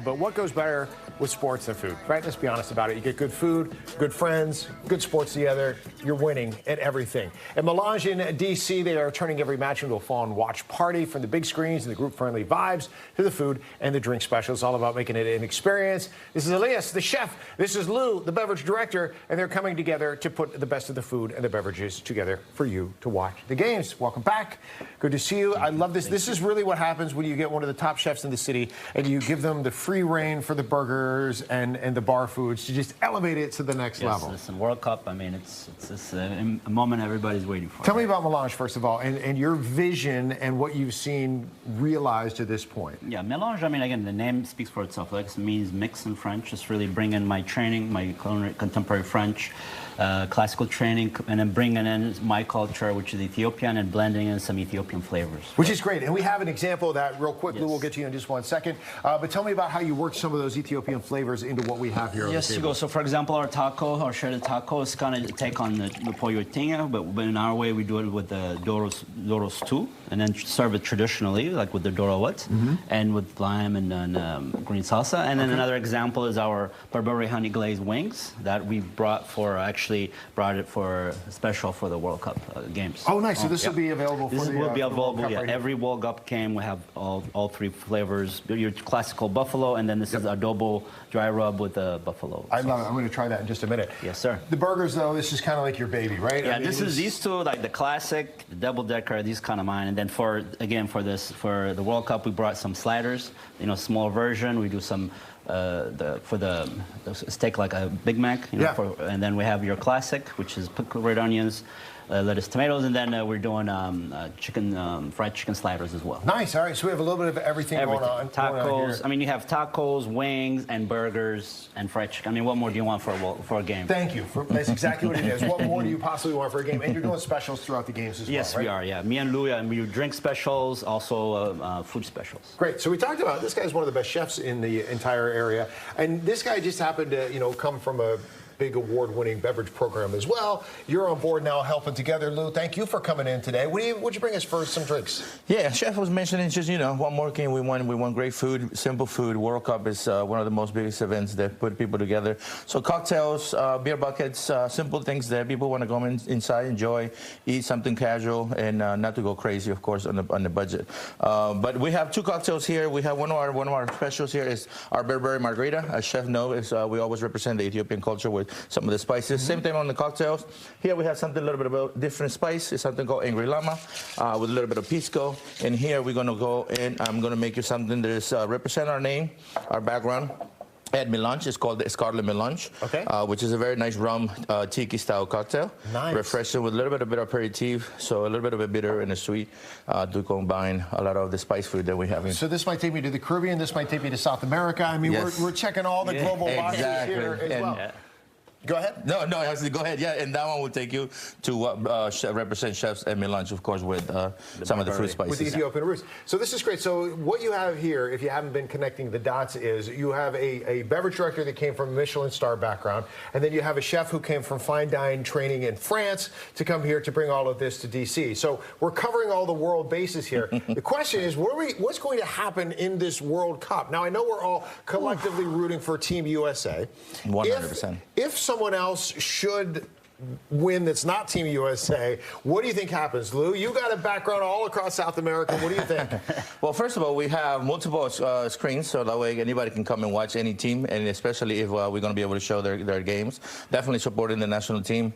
But what goes better with sports than food, right? Let's be honest about it. You get good food, good friends, good sports together, you're winning at everything. At Melange in D.C., they are turning every match into a fun watch party, from the big screens and the group-friendly vibes to the food and the drink specials. It's all about making it an experience. This is Elias, the chef. This is Lou, the beverage director, and they're coming together to put the best of the food and the beverages together for you to watch the games. Welcome back. Good to see you. I love this. This is really what happens when you get one of the top chefs in the city and you give them the free reign for the burgers and the bar foods to just elevate it to the next level. Listen, World Cup, I mean, it's a moment everybody's waiting for. Tell me about Melange, first of all, and your vision and what you've seen realized to this point. Yeah, Mélange, I mean, again, the name speaks for itself. Like, it means mix in French. Just really bring in my training, my contemporary French, classical training, and then bringing in my culture, which is Ethiopian, and blending in some Ethiopian flavors. Which is great. And we have an example of that real quick. Yes. Lou, we'll get to you in just 1 second. But tell me about how you work some of those Ethiopian flavors into what we have here on the table. Yes, you go. So, for example, our taco, our shredded taco, is kind of take on the pollo tinga, but in our way, we do it with the Doro stew, and then serve it traditionally, like with the Doro what, and with lime and green salsa. And then another example is our Barbary honey glazed wings that we brought it for special for the World Cup games. Oh, nice. So this will be available for the This will be available, World Cup, yeah. Every World Cup game, we have all three flavors. Your classical buffalo, and then this is adobo dry rub with the buffalo. I love it. I'm going to try that in just a minute. Yes, sir. The burgers, though, this is kind of like your baby, right? Yeah, I mean, these two, like the classic, the double decker, these kind of mine. And then for the World Cup, we brought some sliders, small version. We do some for the steak like a Big Mac, and then we have your classic, which is pickled red onions, lettuce, tomatoes, and then we're doing fried chicken sliders as well. Nice. All right, so we have a little bit of everything. Going on. Tacos. I mean, you have tacos, wings, and burgers, and fried chicken. I mean, what more do you want for a game? Thank you. That's exactly what it is. What more do you possibly want for a game? And you're doing specials throughout the games as well, Yes, right? we are. Yeah, me and Louis, we do drink specials, also food specials. Great. So we talked about this guy's one of the best chefs in the entire area, and this guy just happened to, come from a big award-winning beverage program as well. You're on board now helping together. Lou, thank you for coming in today. What'd you bring us for some drinks? Yeah, Chef was mentioning just, one more game. We want great food, simple food. World Cup is one of the most biggest events that put people together. So cocktails, beer buckets, simple things that people want to go inside, enjoy, eat something casual, and not to go crazy, of course, on the budget. But we have two cocktails here. We have one of our specials here is our Berbere margarita. As Chef knows, we always represent the Ethiopian culture with some of the spices. Same thing on the cocktails. Here we have something a little bit of a different spice. It's something called Angry Llama with a little bit of pisco. And here we're going to go in. I'm going to make you something that is represent our name, our background. At Melange, it's called the Scarlet Melange, which is a very nice rum tiki-style cocktail. Nice. Refreshing with a little bit of aperitif, so a little bit of a bitter and a sweet to combine a lot of the spice food that we have in. So this might take me to the Caribbean. This might take me to South America. I mean, we're checking all the global boxes here as well. Go ahead. No, I was go ahead. Yeah, and that one will take you to what represent chefs at Melange, of course, with some of the fruit spices. With the Ethiopian roots. So this is great. So what you have here, if you haven't been connecting the dots, is you have a beverage director that came from a Michelin star background, and then you have a chef who came from fine dining training in France to come here to bring all of this to D.C. So we're covering all the world bases here. The question is, what's going to happen in this World Cup? Now, I know we're all collectively rooting for Team USA. 100%. If someone else should win that's not Team USA, what do you think happens, Lou? You got a background all across South America. What do you think? Well, first of all, we have multiple screens, so that way anybody can come and watch any team, and especially if we're going to be able to show their games. Definitely supporting the national team.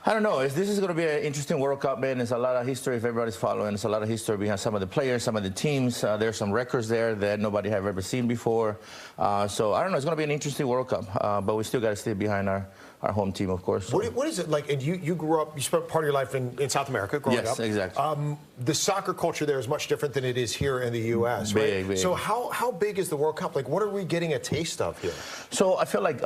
I don't know. This is going to be an interesting World Cup, man. There's a lot of history if everybody's following. There's a lot of history behind some of the players, some of the teams. There's some records there that nobody have ever seen before. So I don't know. It's going to be an interesting World Cup, but we still got to stay behind our home team, of course. So. What is it like? And you grew up, you spent part of your life in South America growing up. Yes, exactly. The soccer culture there is much different than it is here in the U.S., right? Big. So how big is the World Cup? Like, what are we getting a taste of here? So I feel like,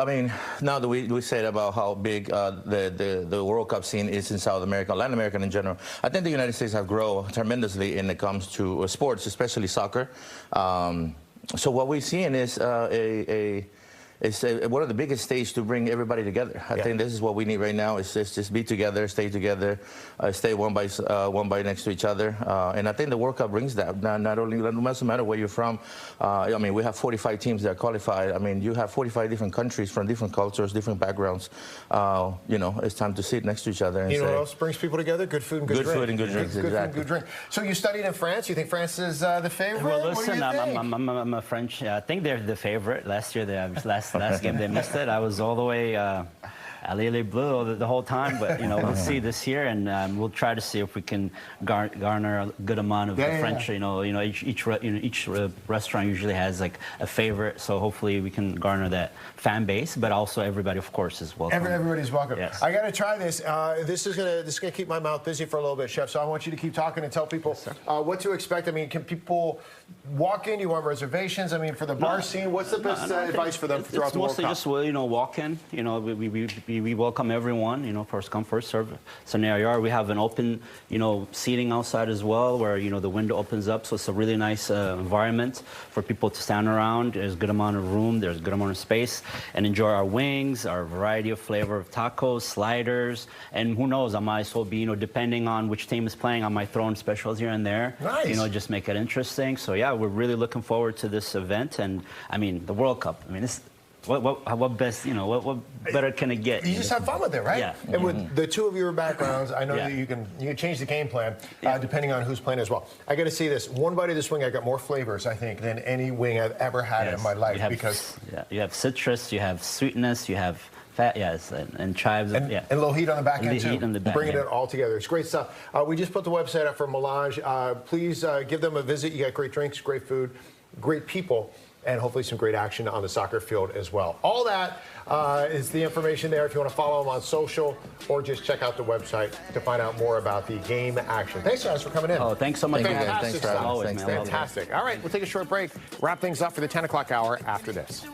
now that we said about how big the World Cup scene is in South America, Latin America in general, I think the United States have grown tremendously when it comes to sports, especially soccer. So what we're seeing is it's one of the biggest stages to bring everybody together. I think this is what we need right now. Is just be together, stay together, stay one by next to each other. And I think the World Cup brings that. Not only, no matter where you're from. I mean, we have 45 teams that are qualified. I mean, you have 45 different countries from different cultures, different backgrounds. You know, it's time to sit next to each other. And you know what else brings people together? Good food and good drink. Good food and good drinks, Good exactly. food and good drink. So you studied in France. You think France is the favorite? Well, listen, what do you think? I'm a French. I think they're the favorite. Last year, last game they missed it. I was all the way Allez les Bleus the whole time, but you know we'll see this year, and we'll try to see if we can garner a good amount of French. You know, each restaurant usually has like a favorite, so hopefully we can garner that fan base, but also everybody, of course, is welcome. Everybody's welcome. Yes. I got to try this. This is gonna keep my mouth busy for a little bit, Chef. So I want you to keep talking and tell people what to expect. I mean, can people walk in? Do you want reservations? I mean, for the bar scene, what's the best advice for them throughout the World Cup? It's mostly just walk in. You know, we welcome everyone. You know, first come, first serve scenario. We have an open seating outside as well, where the window opens up, so it's a really nice environment for people to stand around. There's a good amount of room. There's a good amount of space, and enjoy our wings, our variety of flavor of tacos, sliders, and who knows, I might as well be depending on which team is playing, I might throw in specials here and there. Nice. Just make it interesting. So yeah, we're really looking forward to this event, and I mean the World Cup. I mean this. What best, what better can it get? You just have fun with it, right? Yeah. And with the two of your backgrounds, I know that you can change the game plan depending on who's playing as well. I got to see this. One bite of this wing, I got more flavors, I think, than any wing I've ever had in my life. You have citrus, you have sweetness, you have fat, and chives, and low heat on the back end too. Bringing it all together. It's great stuff. We just put the website up for Melange. Please give them a visit. You got great drinks, great food, great people, and hopefully some great action on the soccer field as well. All that is the information there if you want to follow them on social or just check out the website to find out more about the game action. Thanks, guys, for coming in. Oh, thanks so much. Fantastic stuff. Always, man. Fantastic. All right, we'll take a short break, wrap things up for the 10 o'clock hour after this.